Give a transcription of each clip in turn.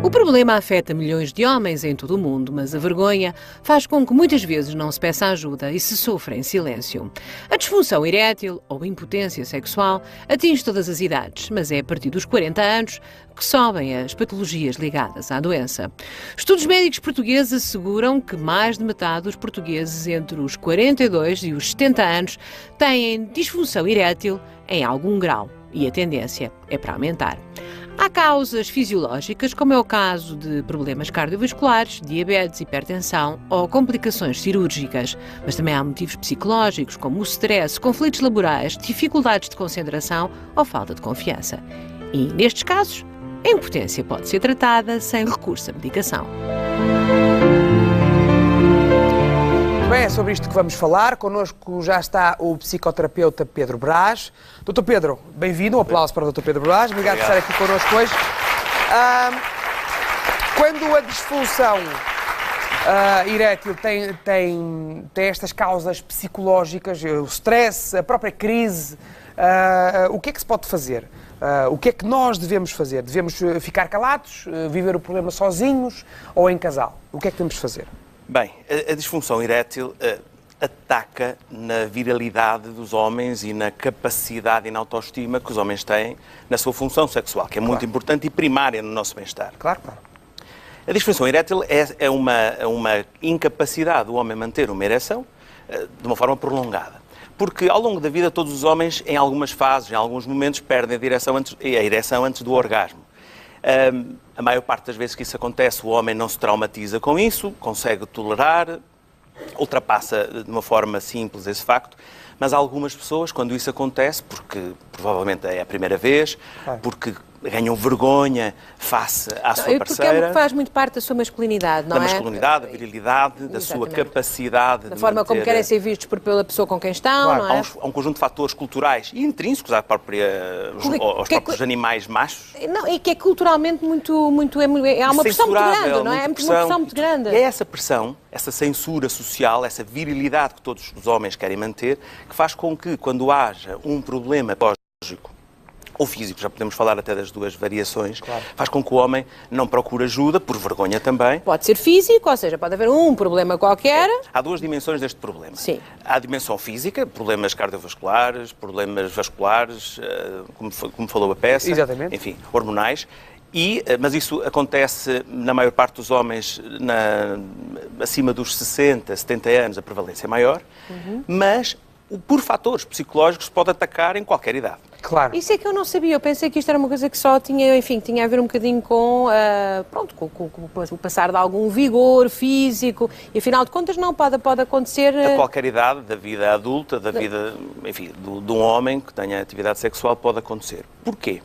O problema afeta milhões de homens em todo o mundo, mas a vergonha faz com que muitas vezes não se peça ajuda e se sofra em silêncio. A disfunção erétil ou impotência sexual atinge todas as idades, mas é a partir dos 40 anos que sobem as patologias ligadas à doença. Estudos médicos portugueses asseguram que mais de metade dos portugueses entre os 42 e os 70 anos têm disfunção erétil em algum grau e a tendência é para aumentar. Há causas fisiológicas, como é o caso de problemas cardiovasculares, diabetes, hipertensão ou complicações cirúrgicas. Mas também há motivos psicológicos, como o stress, conflitos laborais, dificuldades de concentração ou falta de confiança. E, nestes casos, a impotência pode ser tratada sem recurso à medicação. Bem, é sobre isto que vamos falar. Connosco já está o psicoterapeuta Pedro Brás. Dr. Pedro, bem-vindo. Um aplauso para o Dr. Pedro Brás. Obrigado por estar aqui connosco hoje. Quando a disfunção erétil tem estas causas psicológicas, o stress, a própria crise, o que é que se pode fazer? O que é que nós devemos fazer? Devemos ficar calados, viver o problema sozinhos ou em casal? O que é que devemos fazer? Bem, a disfunção erétil ataca na viralidade dos homens e na capacidade e na autoestima que os homens têm na sua função sexual, que é muito importante e primária no nosso bem-estar. Claro. A disfunção erétil é uma incapacidade do homem manter uma ereção de uma forma prolongada. Porque ao longo da vida todos os homens, em algumas fases, em alguns momentos, perdem a ereção antes do orgasmo. A maior parte das vezes que isso acontece, o homem não se traumatiza com isso, consegue tolerar, ultrapassa de uma forma simples esse facto, mas há algumas pessoas, quando isso acontece, porque provavelmente é a primeira vez, porque ganham vergonha face à sua parceira. Porque faz muito parte da sua masculinidade, não é? Da masculinidade, da virilidade, da sua capacidade da forma como querem ser vistos pela pessoa com quem estão, não é? Há um conjunto de fatores culturais e intrínsecos aos próprios animais machos. Não, e que é culturalmente há uma pressão muito grande, não é? É uma pressão muito grande. E é essa pressão, essa censura social, essa virilidade que todos os homens querem manter, que faz com que, quando haja um problema psicológico ou físico, já podemos falar até das duas variações, faz com que o homem não procure ajuda, por vergonha também. Pode ser físico, ou seja, pode haver um problema qualquer. Há duas dimensões deste problema. Sim. Há a dimensão física, problemas cardiovasculares, problemas vasculares, como falou a peça. Exatamente. Enfim, hormonais. Mas isso acontece na maior parte dos homens acima dos 60, 70 anos, a prevalência é maior, mas por fatores psicológicos pode atacar em qualquer idade. Claro. Isso é que eu não sabia. Eu pensei que isto era uma coisa que só tinha a ver um bocadinho com o passar de algum vigor físico. E, afinal de contas, não pode acontecer... A qualquer idade da vida adulta, da vida, enfim, de um homem que tenha atividade sexual, pode acontecer. Porquê?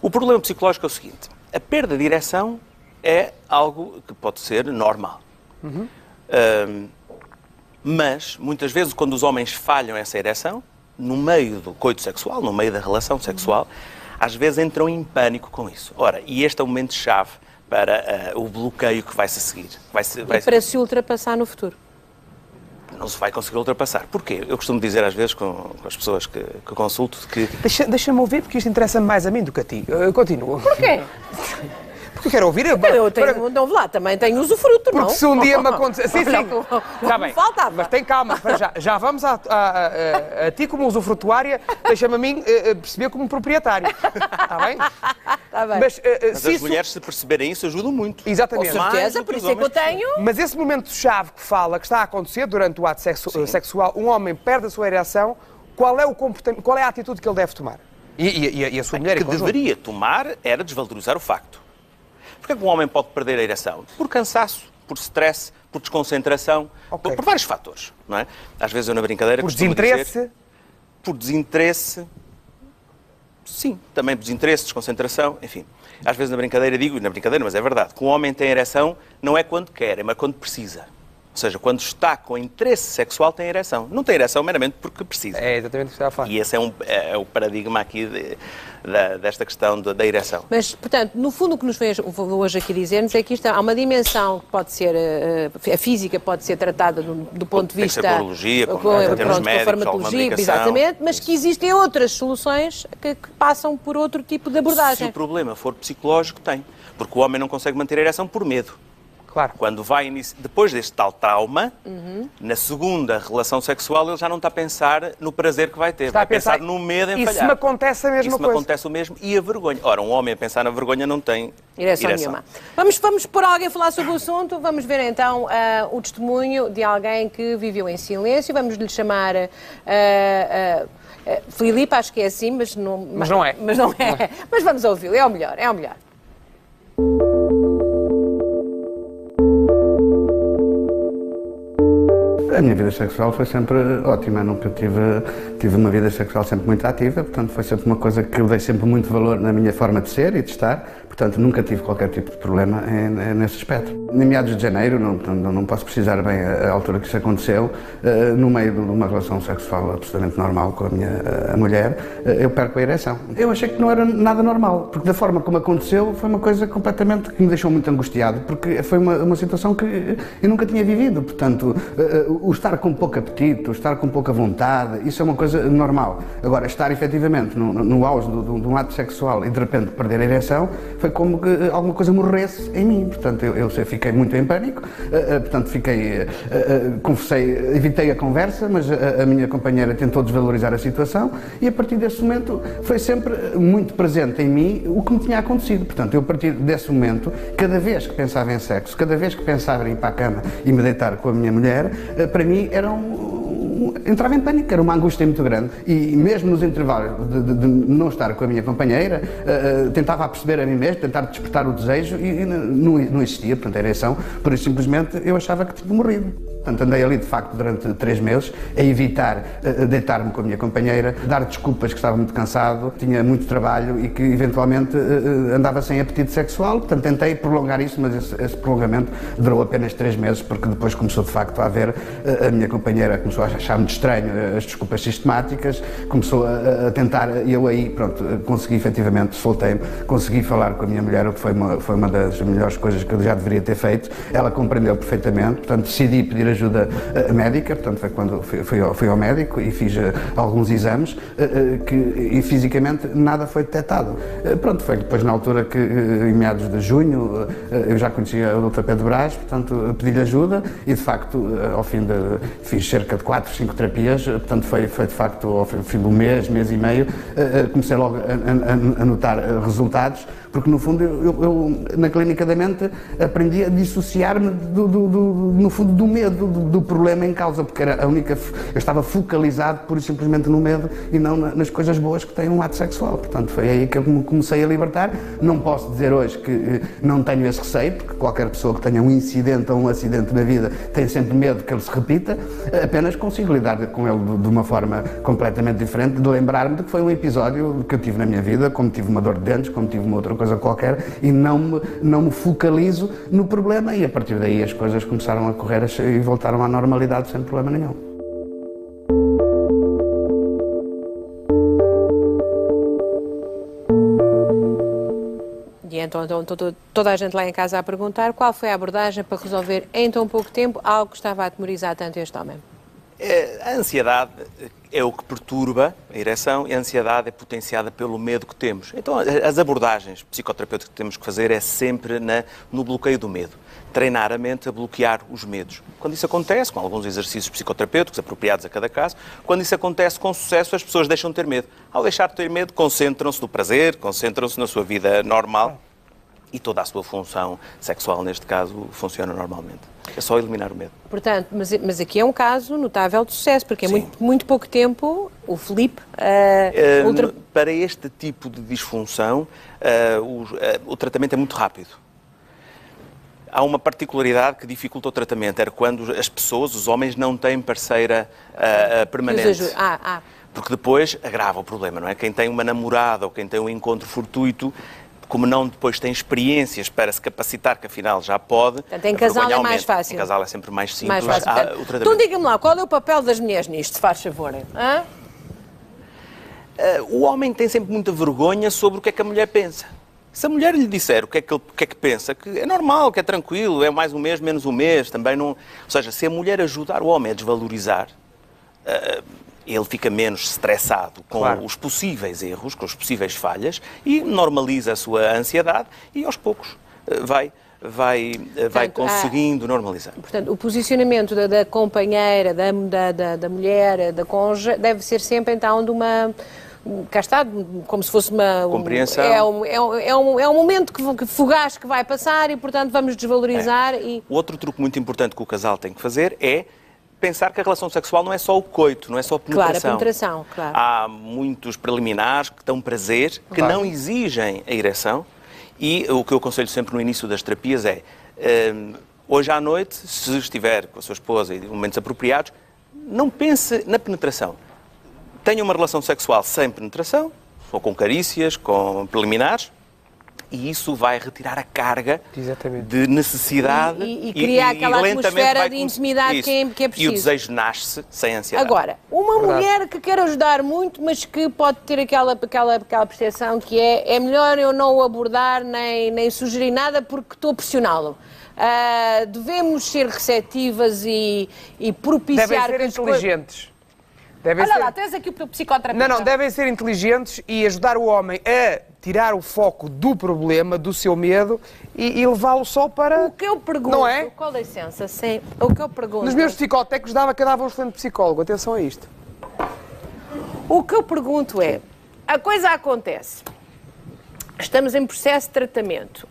O problema psicológico é o seguinte. A perda de ereção é algo que pode ser normal. Mas, muitas vezes, quando os homens falham essa ereção, no meio do coito sexual, no meio da relação sexual, às vezes entram em pânico com isso. Ora, e este é o momento-chave para o bloqueio que vai-se seguir. Para se ultrapassar no futuro. Não se vai conseguir ultrapassar. Porquê? Eu costumo dizer às vezes com as pessoas que consulto que... Deixa-me ouvir, porque isto interessa mais a mim do que a ti. Continua. Porquê? Porque eu quero ouvir... Eu tenho, não lá, também tenho usufruto, não? Porque se um dia me acontecer... Sim, Está bem. Faltava. Mas tem calma, já vamos a ti como usufrutuária, deixa-me a mim perceber como proprietário. Está bem? Está bem. Mas as mulheres, se perceberem isso, ajudam muito. Exatamente. Com certeza, por isso é que eu tenho... Mas esse momento-chave que fala, que está a acontecer durante o ato sexual, um homem perde a sua ereção, qual é o comportamento, qual é a atitude que ele deve tomar? E a sua mulher que deveria tomar era desvalorizar o facto. Porquê que um homem pode perder a ereção? Por cansaço, por stress, por desconcentração, por vários fatores, não é? Às vezes eu na brincadeira costumo dizer... Por desinteresse? Sim, também por desinteresse, desconcentração, enfim. Às vezes na brincadeira digo, mas é verdade, que um homem tem ereção não é quando quer, é mas quando precisa. Ou Ou seja, quando está com interesse sexual tem ereção. Não tem ereção meramente porque precisa. É exatamente o que estava a falar. E esse é o paradigma aqui desta questão da ereção. Mas, portanto, no fundo o que nos vem hoje aqui dizer-nos é que isto há uma dimensão que pode ser, a física pode ser tratada do ponto de vista... Com a urologia, com a farmacologia, exatamente, mas que existem outras soluções que passam por outro tipo de abordagem. Se o problema for psicológico, tem. Porque o homem não consegue manter a ereção por medo. Claro. Quando depois deste tal trauma, na segunda relação sexual, ele já não está a pensar no prazer que vai ter. Vai pensar no medo em falhar. Isso me acontece a mesma coisa. Isso me acontece o mesmo. E a vergonha. Ora, um homem a pensar na vergonha não tem ereção nenhuma. Vamos pôr alguém a falar sobre o assunto. Vamos ver então o testemunho de alguém que viveu em silêncio. Vamos lhe chamar... Filipe, acho que é assim, mas não é. Mas não é. Mas vamos ouvi-lo. É o melhor. A minha vida sexual foi sempre ótima, nunca tive uma vida sexual sempre muito ativa, portanto foi sempre uma coisa que eu dei sempre muito valor na minha forma de ser e de estar, portanto nunca tive qualquer tipo de problema nesse aspecto. Em meados de janeiro, não posso precisar bem a altura que isso aconteceu, no meio de uma relação sexual absolutamente normal com a minha mulher, eu perco a ereção. Eu achei que não era nada normal, porque da forma como aconteceu foi uma coisa completamente que me deixou muito angustiado, porque foi uma situação que eu nunca tinha vivido, portanto o estar com pouco apetite, o estar com pouca vontade, isso é uma coisa normal. Agora, estar efetivamente no auge de um ato sexual e de repente perder a ereção, foi como que alguma coisa morresse em mim. Portanto, eu fiquei muito em pânico, portanto, evitei a conversa, mas a minha companheira tentou desvalorizar a situação e a partir desse momento foi sempre muito presente em mim o que me tinha acontecido. Portanto, eu a partir desse momento, cada vez que pensava em sexo, cada vez que pensava em ir para a cama e me deitar com a minha mulher, para mim era entrava em pânico, era uma angústia muito grande e mesmo nos intervalos de não estar com a minha companheira, tentava perceber a mim mesmo, tentar despertar o desejo e não existia, portanto a ereção, por isso simplesmente eu achava que tinha morrido. Portanto, andei ali, de facto, durante 3 meses a evitar deitar-me com a minha companheira, dar desculpas que estava muito cansado, tinha muito trabalho e que, eventualmente, andava sem apetite sexual. Portanto, tentei prolongar isso, mas esse prolongamento durou apenas 3 meses, porque depois começou, de facto, a haver... A minha companheira começou a achar muito estranho as desculpas sistemáticas, começou a tentar... E eu aí, pronto, consegui, efetivamente, soltei-me, consegui falar com a minha mulher, o que foi uma das melhores coisas que eu já deveria ter feito. Ela compreendeu perfeitamente, portanto, decidi pedir ajuda médica, portanto foi quando fui ao médico e fiz alguns exames e fisicamente nada foi detectado. Pronto, foi depois na altura que em meados de junho eu já conhecia o Dr. Pedro Brás, portanto pedi-lhe ajuda e de facto ao fim fiz cerca de 4, 5 terapias, portanto foi de facto ao fim do mês e meio, comecei logo a notar resultados, porque no fundo eu na clínica da mente aprendi a dissociar-me no fundo do medo do problema em causa, porque era eu estava focalizado pura e simplesmente no medo e não nas coisas boas que tem um ato sexual. Portanto, foi aí que eu me comecei a libertar. Não posso dizer hoje que não tenho esse receio, porque qualquer pessoa que tenha um incidente ou um acidente na vida tem sempre medo que ele se repita, apenas consigo lidar com ele de uma forma completamente diferente, de lembrar-me de que foi um episódio que eu tive na minha vida, como tive uma dor de dentes, como tive uma outra coisa qualquer, e não me focalizo no problema, e a partir daí as coisas começaram a correr e voltaram à normalidade sem problema nenhum. E então toda a gente lá em casa a perguntar qual foi a abordagem para resolver em tão pouco tempo algo que estava a atemorizar tanto este homem. A ansiedade é o que perturba a ereção e a ansiedade é potenciada pelo medo que temos. Então, as abordagens psicoterapêuticas que temos que fazer é sempre no bloqueio do medo. Treinar a mente a bloquear os medos. Quando isso acontece, com alguns exercícios psicoterapêuticos apropriados a cada caso, quando isso acontece com sucesso, as pessoas deixam de ter medo. Ao deixar de ter medo, concentram-se no prazer, concentram-se na sua vida normal e toda a sua função sexual, neste caso, funciona normalmente. É só eliminar o medo. Portanto, mas aqui é um caso notável de sucesso, porque é muito pouco tempo o Filipe... Para este tipo de disfunção, o tratamento é muito rápido. Há uma particularidade que dificulta o tratamento, era quando as pessoas, os homens, não têm parceira permanente. Porque depois agrava o problema, não é? Quem tem uma namorada ou quem tem um encontro fortuito como não depois tem experiências para se capacitar, que afinal já pode. Portanto, em casal é mais fácil. Em casal é sempre mais simples. Mais fácil. Então diga-me lá, qual é o papel das mulheres nisto, se faz favor? Hã? O homem tem sempre muita vergonha sobre o que é que a mulher pensa. Se a mulher lhe disser o que é que pensa, que é normal, que é tranquilo, é mais um mês, menos um mês, também não... Ou seja, se a mulher ajudar o homem a desvalorizar, ele fica menos estressado com os possíveis erros, com as possíveis falhas, e normaliza a sua ansiedade e, aos poucos, vai conseguindo normalizar. Portanto, o posicionamento da companheira, da mulher, da cônjuge, deve ser sempre, então, de uma... Cá está, como se fosse uma... compreensão. É um momento fugaz que vai passar e, portanto, vamos desvalorizar e... O outro truque muito importante que o casal tem que fazer é pensar que a relação sexual não é só o coito, não é só a penetração. Claro, a penetração, claro. Há muitos preliminares que dão prazer, que não exigem a ereção, e o que eu aconselho sempre no início das terapias é, hoje à noite, se estiver com a sua esposa em momentos apropriados, não pense na penetração. Tenha uma relação sexual sem penetração, ou com carícias, com preliminares, e isso vai retirar a carga de necessidade e criar aquela atmosfera de intimidade que é preciso. E o desejo nasce sem ansiedade. Agora, uma mulher que quer ajudar muito, mas que pode ter aquela percepção que é melhor eu não o abordar nem sugerir nada porque estou a pressioná-lo. Devemos ser receptivas e propiciar... Devem ser inteligentes. Olha lá, tens aqui o psicoterapeuta. Não, devem ser inteligentes e ajudar o homem a tirar o foco do problema, do seu medo e levá-lo só para... O que eu pergunto... Não é? Com licença, sim. O que eu pergunto... Nos meus psicotecos dava que eu dava um excelente psicólogo. Atenção a isto. O que eu pergunto é... A coisa acontece... Estamos em processo de tratamento,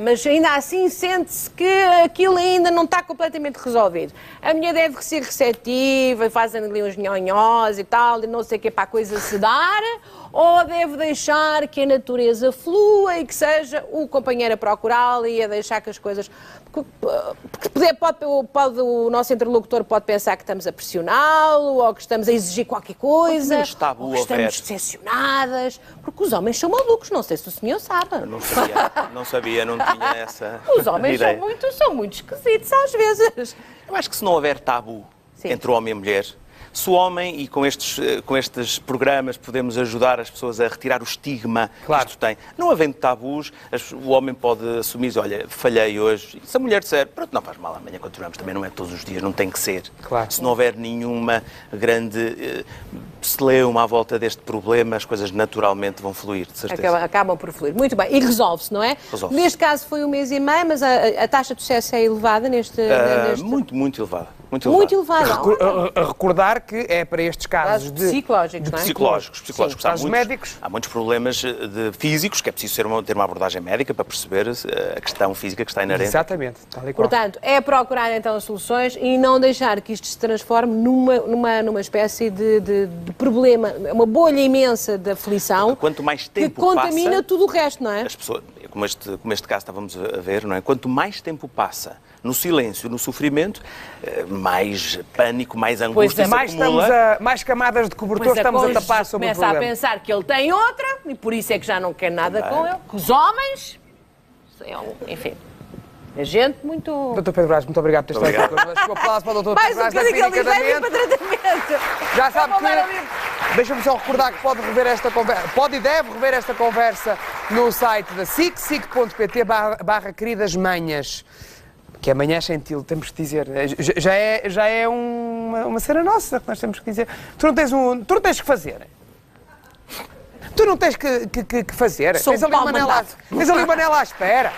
mas ainda assim sente-se que aquilo ainda não está completamente resolvido. A mulher deve ser receptiva e fazem ali uns nhonhós e tal, e não sei o que, para a coisa se dar, ou deve deixar que a natureza flua e que seja o companheiro a procurá-la e a deixar que as coisas... Porque o nosso interlocutor pode pensar que estamos a pressioná-lo ou que estamos a exigir qualquer coisa, ou que estamos decepcionadas, porque os homens são malucos, não sei se o senhor sabe. Eu não sabia, não tinha essa Os homens ideia. são muito esquisitos às vezes. Eu acho que se não houver tabu entre o homem e a mulher, se o homem, e com estes programas podemos ajudar as pessoas a retirar o estigma que isto tem. Não havendo tabus, o homem pode assumir, olha, falhei hoje. Se a mulher disser, pronto, não faz mal, amanhã continuamos, também não é todos os dias, não tem que ser. Claro. Se não houver nenhuma grande celeuma à volta deste problema, as coisas naturalmente vão fluir, de certeza. Acabam por fluir. Muito bem. E resolve-se, não é? Resolve-se. Neste caso foi 1 mês e meio, mas a taxa de sucesso é elevada neste... Muito elevada. Muito elevada. A recordar que é para estes casos psicológicos, não é? Psicológicos. Médicos. Há muitos problemas físicos que é preciso ter uma abordagem médica para perceber a questão física que está inerente. Exatamente. Tal e qual. Portanto, é procurar então soluções e não deixar que isto se transforme numa espécie de problema, uma bolha imensa de aflição. Porque quanto mais tempo que contamina passa, tudo o resto, não é? As pessoas, como este caso estávamos a ver, não é? Quanto mais tempo passa no silêncio, no sofrimento, mais pânico, mais angústia se acumula. Mais camadas de cobertor estamos a tapar sobre o problema. Começa a pensar que ele tem outra e por isso é que já não quer nada com ele. Que os homens, enfim, é gente muito... Dr. Pedro Brás, muito obrigado por ter estado aqui connosco. Um aplauso para o Dr. Pedro Brás da Clínica da Mente. Para tratamento. Já sabe que... Deixa-me só recordar que pode rever esta conversa, pode e deve rever esta conversa no site da SIC, sic.pt/queridas manhas. Que é manhã gentil, temos que dizer. Já é uma cena nossa que nós temos que dizer. Tu não tens que fazer. Tu não tens que fazer. Tens ali uma Manela à espera.